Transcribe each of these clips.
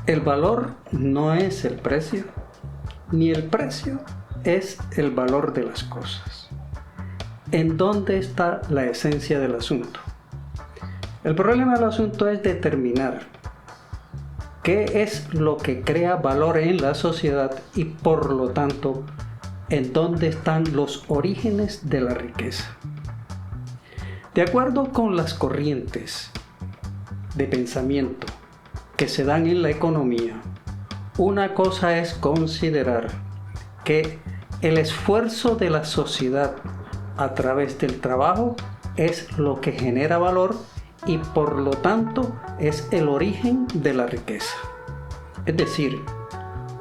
El valor no es el precio, ni el precio es el valor de las cosas. ¿En dónde está la esencia del asunto? El problema del asunto es determinar qué es lo que crea valor en la sociedad y, por lo tanto, en dónde están los orígenes de la riqueza. De acuerdo con las corrientes de pensamiento que se dan en la economía, una cosa es considerar que el esfuerzo de la sociedad a través del trabajo es lo que genera valor y por lo tanto es el origen de la riqueza. Es decir,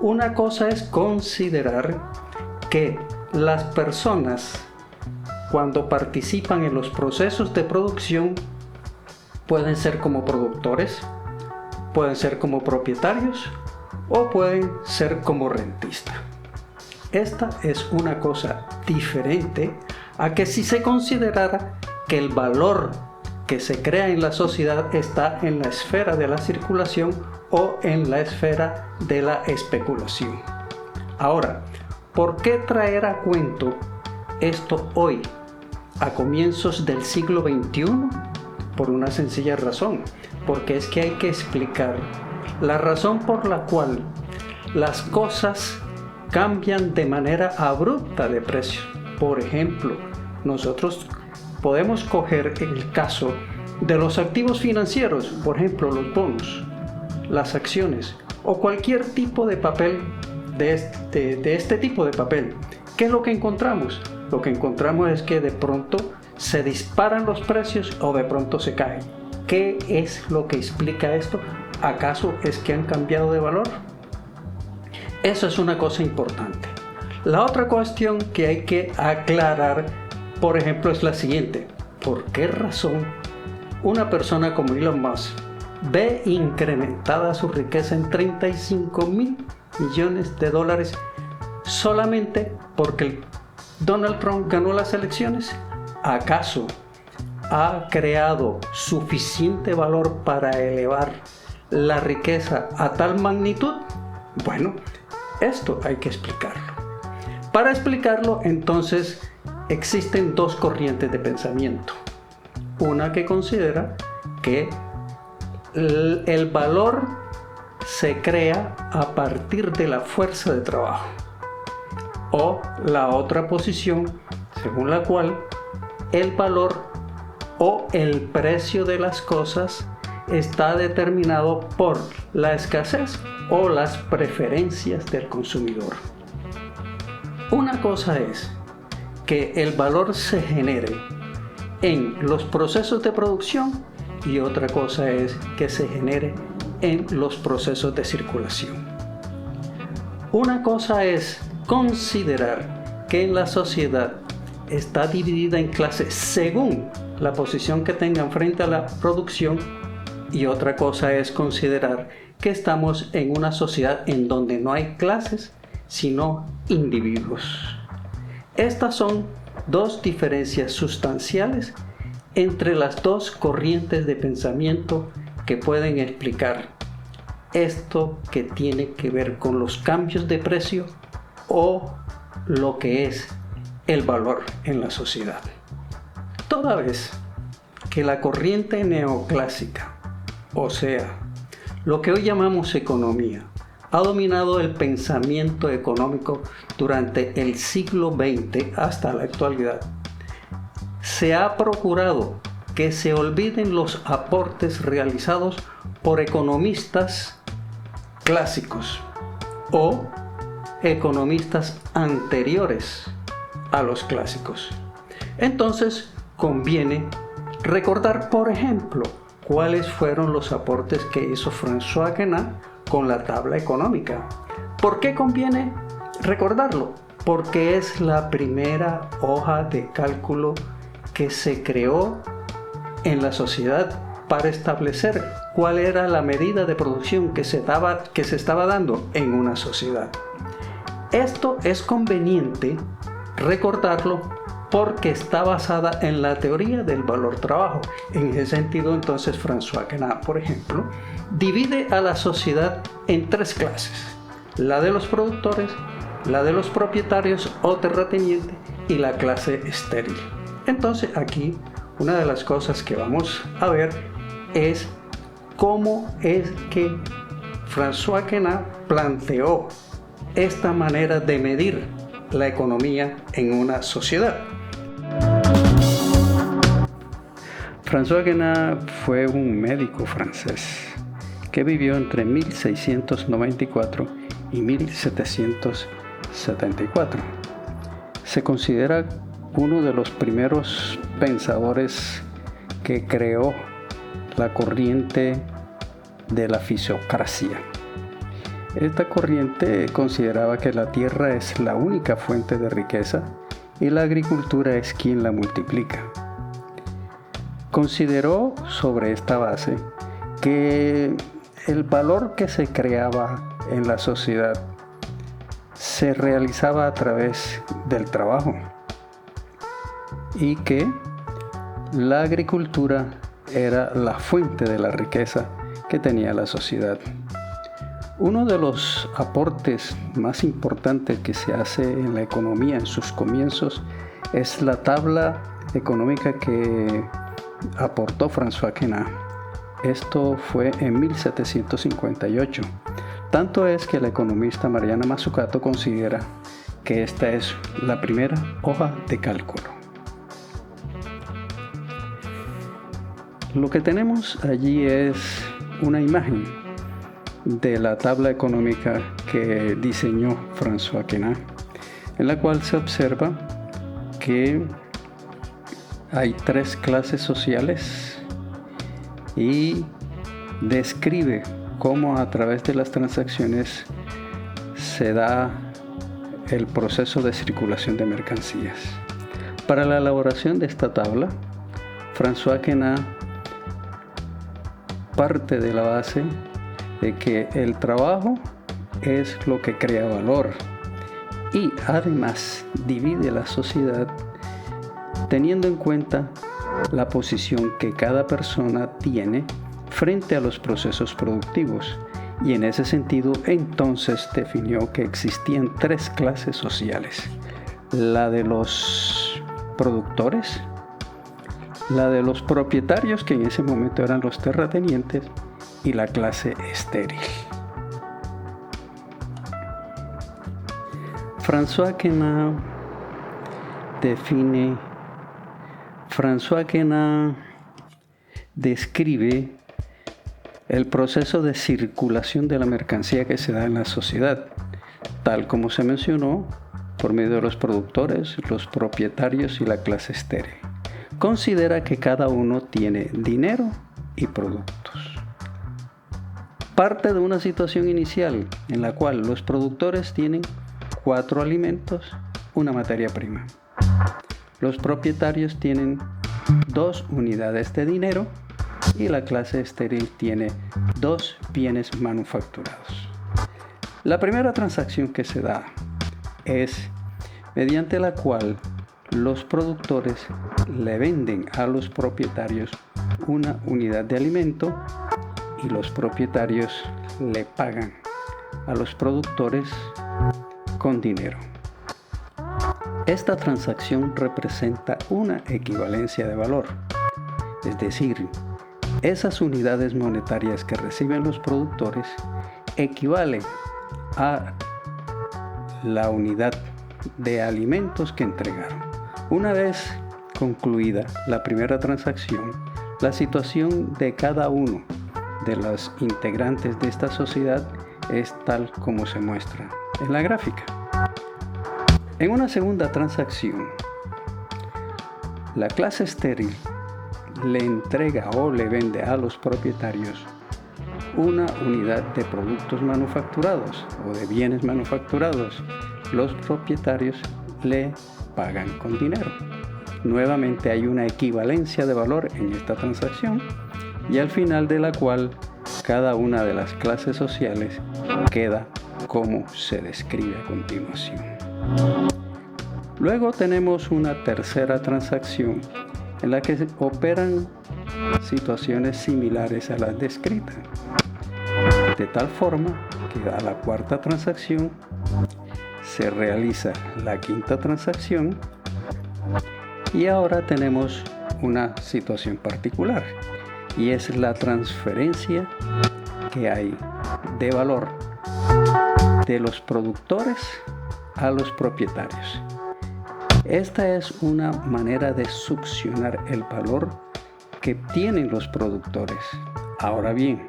una cosa es considerar que las personas, cuando participan en los procesos de producción, pueden ser como productores, pueden ser como propietarios o pueden ser como rentistas. Esta es una cosa diferente a que si se considerara que el valor que se crea en la sociedad está en la esfera de la circulación o en la esfera de la especulación. Ahora, ¿por qué traer a cuento esto hoy, a comienzos del siglo XXI? Por una sencilla razón, porque es que hay que explicar la razón por la cual las cosas cambian de manera abrupta de precio. Por ejemplo, nosotros podemos coger el caso de los activos financieros, por ejemplo, los bonos, las acciones o cualquier tipo de papel de este tipo de papel. ¿Qué es lo que encontramos? Lo que encontramos es que de pronto se disparan los precios o de pronto se caen. ¿Qué es lo que explica esto? ¿Acaso es que han cambiado de valor? Eso es una cosa importante. La otra cuestión que hay que aclarar, por ejemplo, es la siguiente. ¿Por qué razón una persona como Elon Musk ve incrementada su riqueza en $35,000 millones solamente porque Donald Trump ganó las elecciones? ¿Acaso ha creado suficiente valor para elevar la riqueza a tal magnitud? Bueno, esto hay que explicarlo. Para explicarlo, entonces, existen dos corrientes de pensamiento. Una que considera que el valor se crea a partir de la fuerza de trabajo. O la otra posición, según la cual el valor o el precio de las cosas está determinado por la escasez o las preferencias del consumidor. Una cosa es que el valor se genere en los procesos de producción y otra cosa es que se genere en los procesos de circulación. Una cosa es considerar que en la sociedad está dividida en clases según la posición que tengan frente a la producción y otra cosa es considerar que estamos en una sociedad en donde no hay clases sino individuos. Estas son dos diferencias sustanciales entre las dos corrientes de pensamiento que pueden explicar esto que tiene que ver con los cambios de precio o lo que es el valor en la sociedad. Toda vez que la corriente neoclásica, o sea, lo que hoy llamamos economía, ha dominado el pensamiento económico durante el siglo XX hasta la actualidad, se ha procurado que se olviden los aportes realizados por economistas clásicos o economistas anteriores a los clásicos. Entonces, conviene recordar, por ejemplo, cuáles fueron los aportes que hizo François Guénat con la tabla económica. ¿Por qué conviene recordarlo? Porque es la primera hoja de cálculo que se creó en la sociedad para establecer cuál era la medida de producción que se estaba dando en una sociedad. Esto es conveniente recordarlo porque está basada en la teoría del valor trabajo. En ese sentido, entonces, François Queneau, por ejemplo, divide a la sociedad en tres clases: la de los productores, la de los propietarios o terratenientes y la clase estéril. Entonces, aquí una de las cosas que vamos a ver es cómo es que François Queneau planteó esta manera de medir la economía en una sociedad. François Queneau fue un médico francés que vivió entre 1694 y 1774. Se considera uno de los primeros pensadores que creó la corriente de la fisiocracia. Esta corriente consideraba que la tierra es la única fuente de riqueza y la agricultura es quien la multiplica. Consideró sobre esta base que el valor que se creaba en la sociedad se realizaba a través del trabajo y que la agricultura era la fuente de la riqueza que tenía la sociedad. Uno de los aportes más importantes que se hace en la economía en sus comienzos es la tabla económica que aportó François Queneau. Esto fue en 1758. Tanto es que la economista Mariana Mazzucato considera que esta es la primera hoja de cálculo. Lo que tenemos allí es una imagen de la tabla económica que diseñó François Queneau, en la cual se observa que hay tres clases sociales y describe cómo a través de las transacciones se da el proceso de circulación de mercancías. Para la elaboración de esta tabla, François Queneau parte de la base de que el trabajo es lo que crea valor y además divide la sociedad teniendo en cuenta la posición que cada persona tiene frente a los procesos productivos, y en ese sentido entonces definió que existían tres clases sociales: la de los productores, la de los propietarios, que en ese momento eran los terratenientes, y la clase estéril. François Queneau describe el proceso de circulación de la mercancía que se da en la sociedad, tal como se mencionó, por medio de los productores, los propietarios y la clase estéril. Considera que cada uno tiene dinero y productos. Parte de una situación inicial en la cual los productores tienen 4 alimentos, una materia prima. Los propietarios tienen 2 unidades de dinero y la clase estéril tiene 2 bienes manufacturados. La primera transacción que se da es mediante la cual los productores le venden a los propietarios una unidad de alimento y los propietarios le pagan a los productores con dinero. Esta transacción representa una equivalencia de valor, es decir, esas unidades monetarias que reciben los productores equivalen a la unidad de alimentos que entregaron. Una vez concluida la primera transacción, la situación de cada uno de los integrantes de esta sociedad es tal como se muestra en la gráfica. En una segunda transacción, la clase estéril le entrega o le vende a los propietarios una unidad de productos manufacturados o de bienes manufacturados. Los propietarios le pagan con dinero. Nuevamente hay una equivalencia de valor en esta transacción y al final de la cual cada una de las clases sociales queda como se describe a continuación. Luego tenemos una tercera transacción en la que operan situaciones similares a las descritas, de tal forma que a la cuarta transacción se realiza la quinta transacción y ahora tenemos una situación particular y es la transferencia que hay de valor de los productores a los propietarios. Esta es una manera de succionar el valor que tienen los productores. Ahora bien,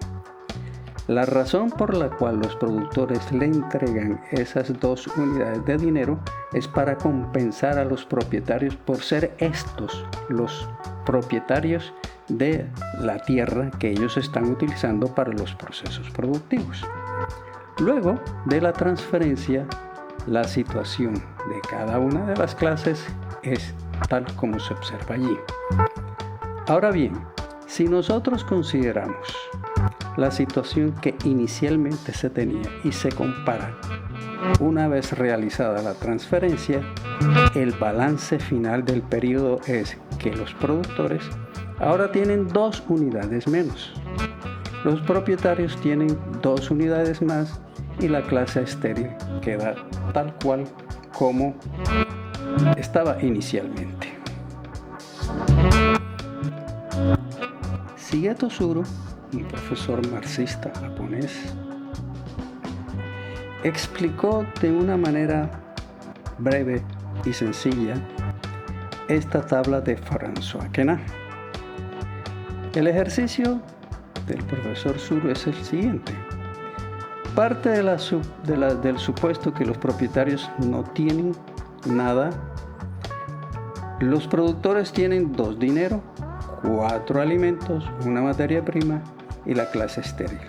la razón por la cual los productores le entregan esas 2 unidades de dinero es para compensar a los propietarios por ser estos los propietarios de la tierra que ellos están utilizando para los procesos productivos. Luego de la transferencia, la situación de cada una de las clases es tal como se observa allí. Ahora bien, si nosotros consideramos la situación que inicialmente se tenía y se compara una vez realizada la transferencia, el balance final del periodo es que los productores ahora tienen 2 unidades menos. Los propietarios tienen 2 unidades más y la clase estéril queda tal cual como estaba inicialmente. Shigeto Tsuru, un profesor marxista japonés, explicó de una manera breve y sencilla esta tabla de François Quenard. El ejercicio del profesor Tsuru es el siguiente. Parte del supuesto que los propietarios no tienen nada, los productores tienen 2 dinero, 4 alimentos, una materia prima y la clase estéril.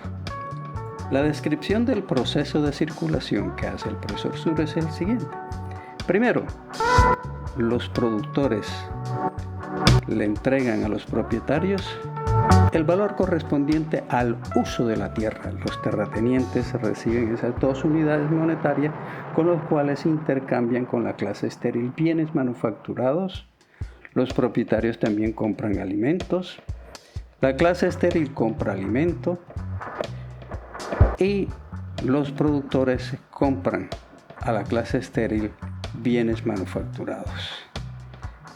La descripción del proceso de circulación que hace el profesor Tsuru es el siguiente. Primero, los productores le entregan a los propietarios el valor correspondiente al uso de la tierra. Los terratenientes reciben esas 2 unidades monetarias con los cuales intercambian con la clase estéril bienes manufacturados. Los propietarios también compran alimentos. La clase estéril compra alimento y los productores compran a la clase estéril bienes manufacturados.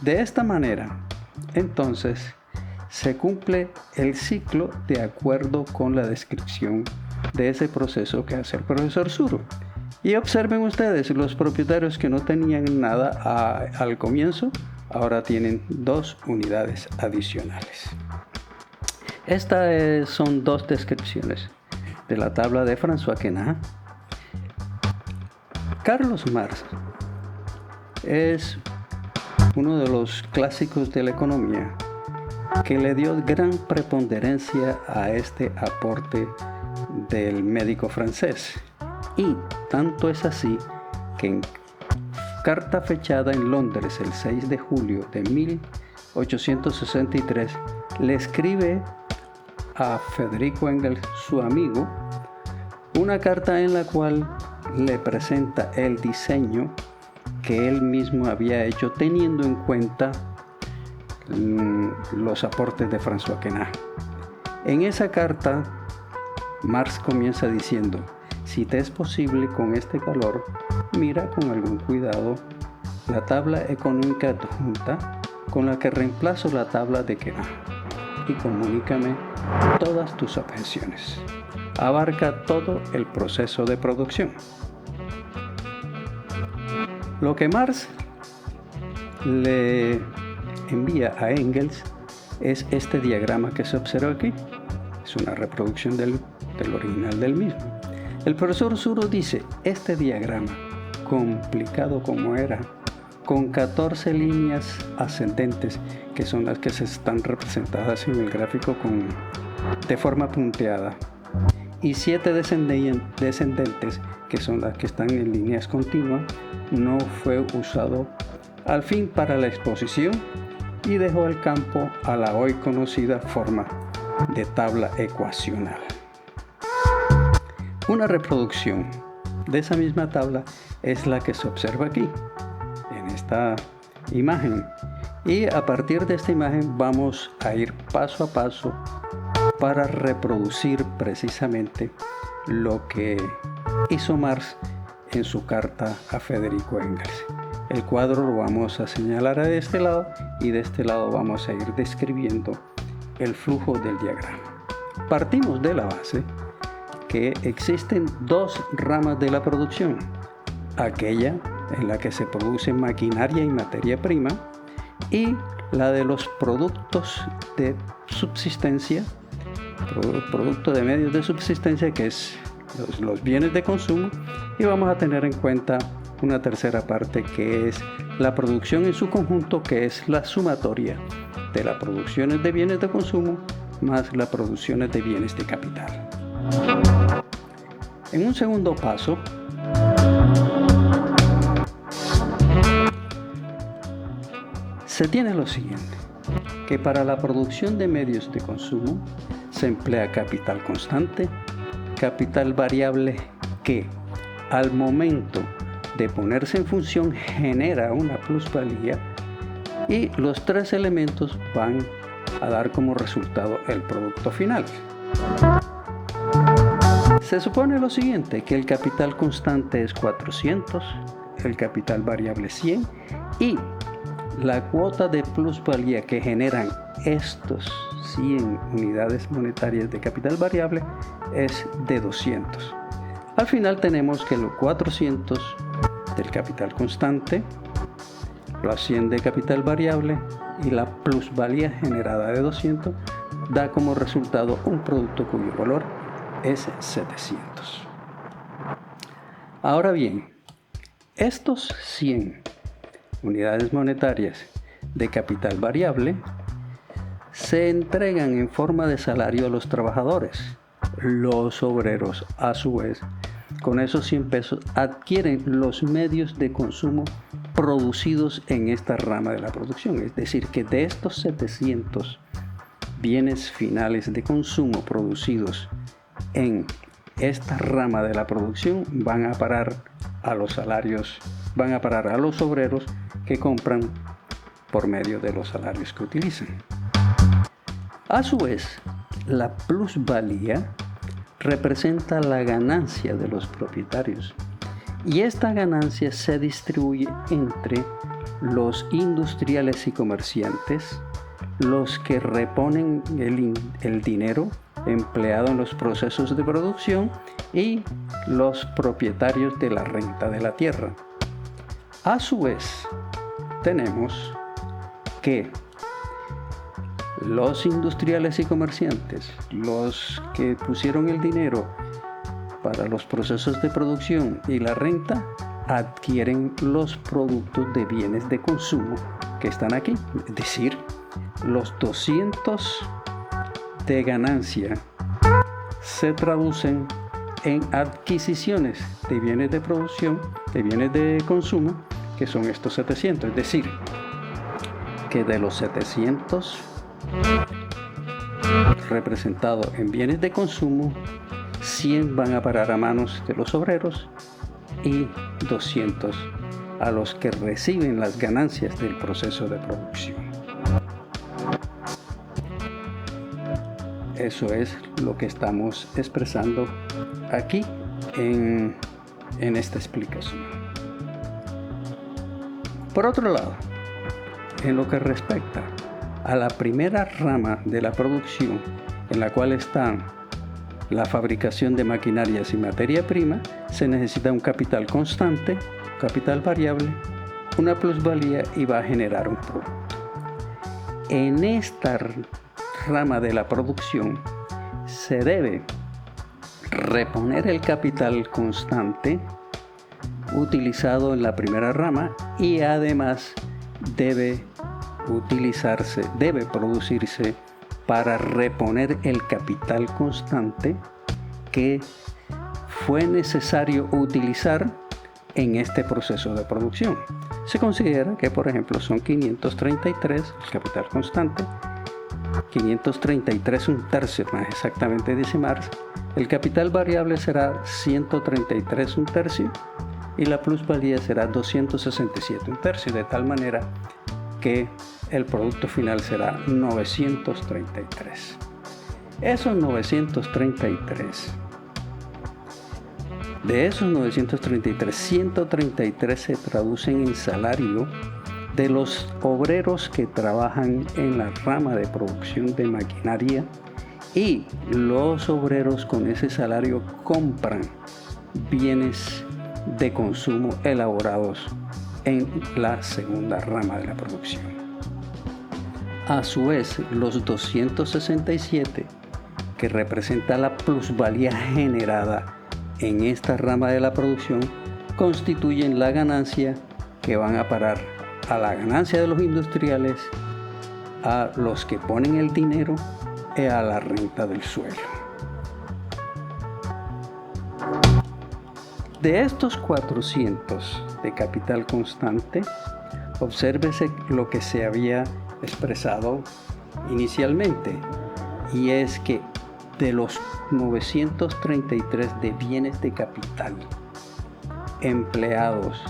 De esta manera, entonces, se cumple el ciclo de acuerdo con la descripción de ese proceso que hace el profesor Tsuru. Y observen ustedes, los propietarios que no tenían nada al comienzo, ahora tienen 2 unidades adicionales. Estas son 2 descripciones de la tabla de François Quenard. Carlos Marx es uno de los clásicos de la economía que le dio gran preponderancia a este aporte del médico francés. Y tanto es así que en carta fechada en Londres el 6 de julio de 1863 le escribe a Federico Engels, su amigo, una carta en la cual le presenta el diseño que él mismo había hecho teniendo en cuenta los aportes de François Quenard. En esa carta, Marx comienza diciendo: si te es posible con este calor, mira con algún cuidado la tabla económica adjunta con la que reemplazo la tabla de Quenard y comunícame todas tus objeciones. Abarca todo el proceso de producción. Lo que Marx le envía a Engels es este diagrama que se observa aquí. Es una reproducción del original del mismo. El profesor Tsuru dice: este diagrama, complicado como era, con 14 líneas ascendentes, que son las que se están representadas en el gráfico de forma punteada, y 7 descendentes, que son las que están en líneas continuas, no fue usado al fin para la exposición y dejó el campo a la hoy conocida forma de tabla ecuacional. Una reproducción de esa misma tabla es la que se observa aquí, en esta imagen. Y a partir de esta imagen vamos a ir paso a paso para reproducir precisamente lo que hizo Marx en su carta a Federico Engels. El cuadro lo vamos a señalar de este lado y de este lado vamos a ir describiendo el flujo del diagrama. Partimos de la base que existen dos ramas de la producción: aquella en la que se produce maquinaria y materia prima, y la de los productos de subsistencia, producto de medios de subsistencia, que es los bienes de consumo, y vamos a tener en cuenta una tercera parte que es la producción en su conjunto, que es la sumatoria de las producciones de bienes de consumo más las producciones de bienes de capital. En un segundo paso, se tiene lo siguiente, que para la producción de medios de consumo se emplea capital constante, capital variable que al momento de ponerse en función genera una plusvalía, y los tres elementos van a dar como resultado el producto final. Se supone lo siguiente, que el capital constante es 400, el capital variable 100 y la cuota de plusvalía que generan estos 100 unidades monetarias de capital variable es de 200. Al final tenemos que los 400 del capital constante, los 100 de capital variable y la plusvalía generada de 200 da como resultado un producto cuyo valor es 700. Ahora bien, estos 100 unidades monetarias de capital variable se entregan en forma de salario a los trabajadores. Los obreros, a su vez, con esos 100 pesos adquieren los medios de consumo producidos en esta rama de la producción. Es decir, que de estos 700 bienes finales de consumo producidos en esta rama de la producción van a parar a los salarios, van a parar a los obreros que compran por medio de los salarios que utilizan. A su vez, la plusvalía representa la ganancia de los propietarios, y esta ganancia se distribuye entre los industriales y comerciantes, los que reponen el dinero empleado en los procesos de producción y los propietarios de la renta de la tierra. A su vez, tenemos que los industriales y comerciantes, los que pusieron el dinero para los procesos de producción y la renta, adquieren los productos de bienes de consumo que están aquí. Es decir, los 200 de ganancia se traducen en adquisiciones de bienes de producción, de bienes de consumo, que son estos 700. Es decir, que de los 700 representados en bienes de consumo, 100 van a parar a manos de los obreros y 200 a los que reciben las ganancias del proceso de producción. Eso es lo que estamos expresando aquí en esta explicación. Por otro lado, en lo que respecta a la primera rama de la producción, en la cual están la fabricación de maquinarias y materia prima, se necesita un capital constante, capital variable, una plusvalía, y va a generar un producto. En esta rama de la producción se debe reponer el capital constante utilizado en la primera rama, y además debe producirse para reponer el capital constante que fue necesario utilizar en este proceso de producción. Se considera que, por ejemplo, son 533 el capital constante, 533 un tercio, más exactamente dice Marx. El capital variable será 133 un tercio, y la plusvalía será 267, un tercio, de tal manera que el producto final será 933. Esos 933, de esos 933, 133 se traducen en salario de los obreros que trabajan en la rama de producción de maquinaria, y los obreros con ese salario compran bienes de consumo elaborados en la segunda rama de la producción. A su vez, los 267, que representa la plusvalía generada en esta rama de la producción, constituyen la ganancia que van a parar a la ganancia de los industriales, a los que ponen el dinero y a la renta del suelo. De estos 400 de capital constante, obsérvese lo que se había expresado inicialmente, y es que de los 933 de bienes de capital empleados,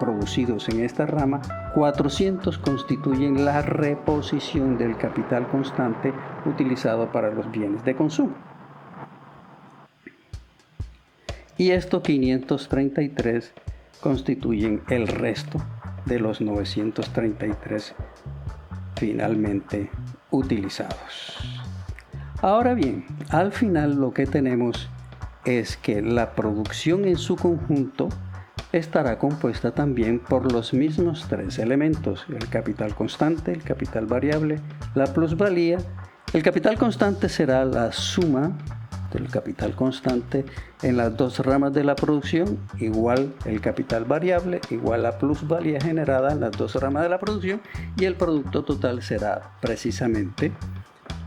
producidos en esta rama, 400 constituyen la reposición del capital constante utilizado para los bienes de consumo. Y estos 533 constituyen el resto de los 933 finalmente utilizados. Ahora bien, al final lo que tenemos es que la producción en su conjunto estará compuesta también por los mismos tres elementos: el capital constante, el capital variable, la plusvalía. El capital constante será la suma del capital constante en las dos ramas de la producción, igual el capital variable, igual la plusvalía generada en las dos ramas de la producción, y el producto total será precisamente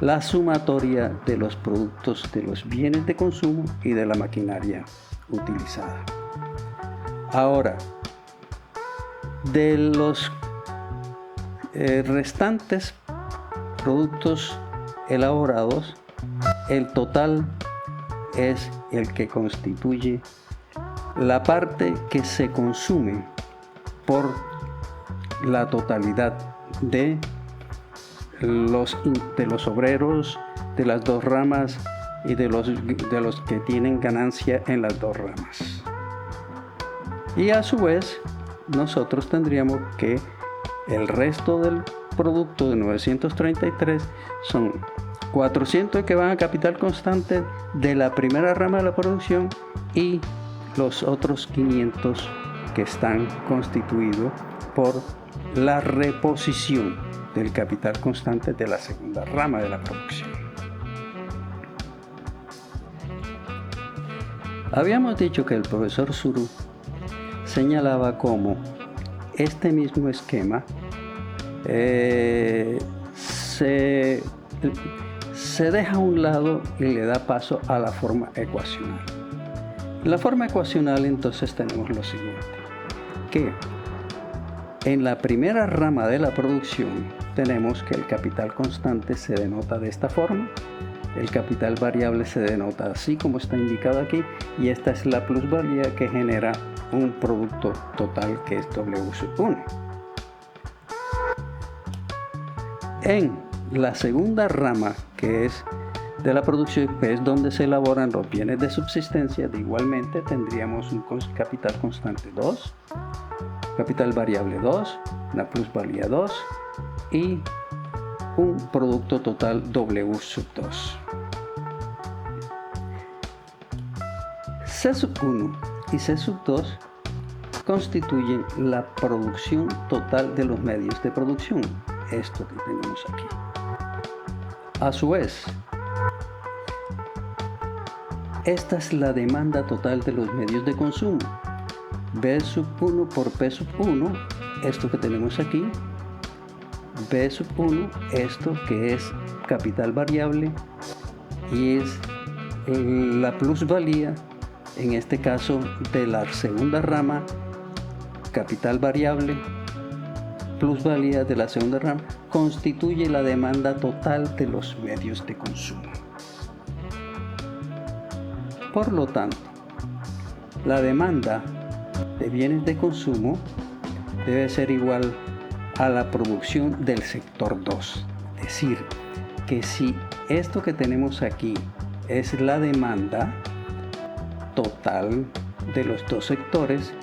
la sumatoria de los productos de los bienes de consumo y de la maquinaria utilizada. Ahora, de los restantes productos elaborados, el total es el que constituye la parte que se consume por la totalidad de los obreros de las dos ramas y de los que tienen ganancia en las dos ramas. Y a su vez, nosotros tendríamos que el resto del producto de 933 son 400 que van a capital constante de la primera rama de la producción, y los otros 500 que están constituidos por la reposición del capital constante de la segunda rama de la producción. Habíamos dicho que el profesor Suru señalaba cómo este mismo esquema se deja a un lado y le da paso a la forma ecuacional. En la forma ecuacional entonces tenemos lo siguiente, que en la primera rama de la producción tenemos que el capital constante se denota de esta forma, el capital variable se denota así como está indicado aquí, y esta es la plusvalía que genera un producto total que es W sub 1. En la segunda rama, que es de la producción, que es donde se elaboran los bienes de subsistencia, igualmente tendríamos un capital constante 2, capital variable 2, una plusvalía 2 y un producto total W sub 2. C sub 1 y C sub 2 constituyen la producción total de los medios de producción, esto que tenemos aquí. A su vez, esta es la demanda total de los medios de consumo. B sub 1 por P sub 1, esto que tenemos aquí. B sub 1, esto que es capital variable, y es la plusvalía, en este caso de la segunda rama, capital variable, plusvalía de la segunda rama, constituye la demanda total de los medios de consumo. Por lo tanto, la demanda de bienes de consumo debe ser igual a la producción del sector 2. Es decir, que si esto que tenemos aquí es la demanda total de los dos sectores,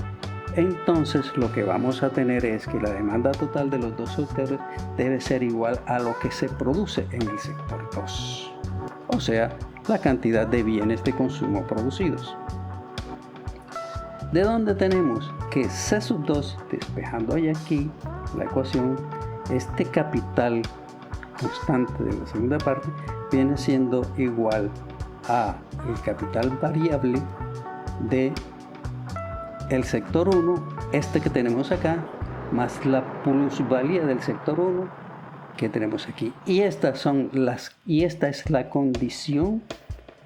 entonces lo que vamos a tener es que la demanda total de los dos sectores debe ser igual a lo que se produce en el sector 2, o sea, la cantidad de bienes de consumo producidos. ¿De dónde tenemos? Que C sub 2, despejando aquí la ecuación, este capital constante de la segunda parte viene siendo igual a el capital variable de el sector 1, este que tenemos acá, más la plusvalía del sector 1 que tenemos aquí. Y esta es la condición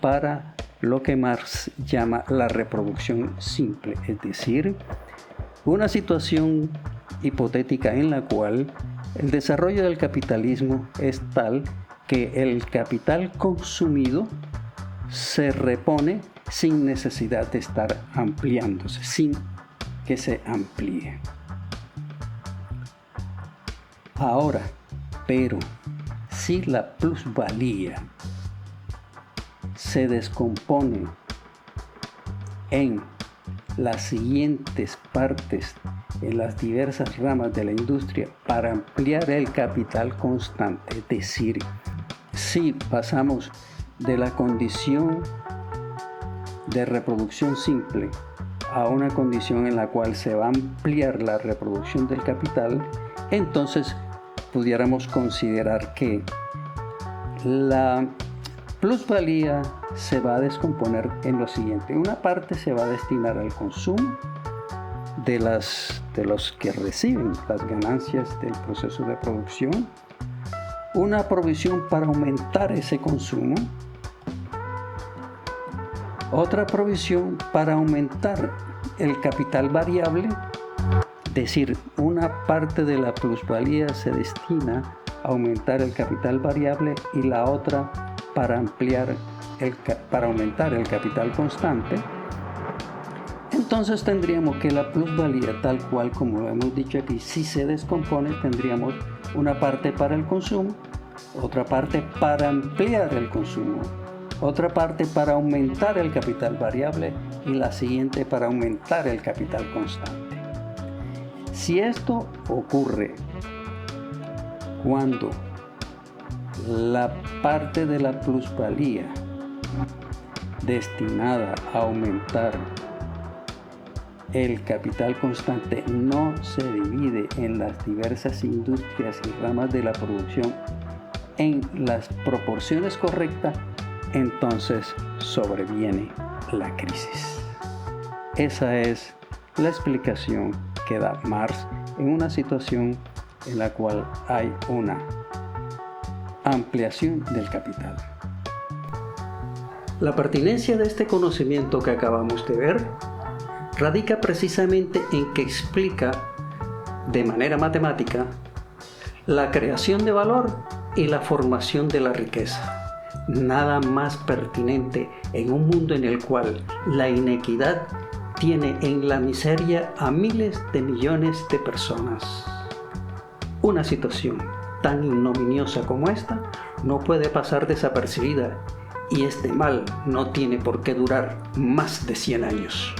para lo que Marx llama la reproducción simple, es decir, una situación hipotética en la cual el desarrollo del capitalismo es tal que el capital consumido se repone sin necesidad de estar ampliándose, sin que se amplíe. Ahora, pero si la plusvalía se descompone en las siguientes partes, en las diversas ramas de la industria para ampliar el capital constante, es decir, si pasamos de la condición de reproducción simple a una condición en la cual se va a ampliar la reproducción del capital, entonces pudiéramos considerar que la plusvalía se va a descomponer en lo siguiente. Una parte se va a destinar al consumo de los que reciben las ganancias del proceso de producción, una provisión para aumentar ese consumo, otra provisión para aumentar el capital variable, es decir, una parte de la plusvalía se destina a aumentar el capital variable y la otra para aumentar el capital constante. Entonces tendríamos que la plusvalía, tal cual como lo hemos dicho aquí, si se descompone, tendríamos una parte para el consumo, otra parte para ampliar el consumo, otra parte para aumentar el capital variable y la siguiente para aumentar el capital constante. Si esto ocurre cuando la parte de la plusvalía destinada a aumentar el capital constante no se divide en las diversas industrias y ramas de la producción en las proporciones correctas, entonces sobreviene la crisis. Esa es la explicación que da Marx en una situación en la cual hay una ampliación del capital. La pertinencia de este conocimiento que acabamos de ver radica precisamente en que explica de manera matemática la creación de valor y la formación de la riqueza. Nada más pertinente en un mundo en el cual la inequidad tiene en la miseria a miles de millones de personas. Una situación tan ignominiosa como esta no puede pasar desapercibida y este mal no tiene por qué durar más de 100 años.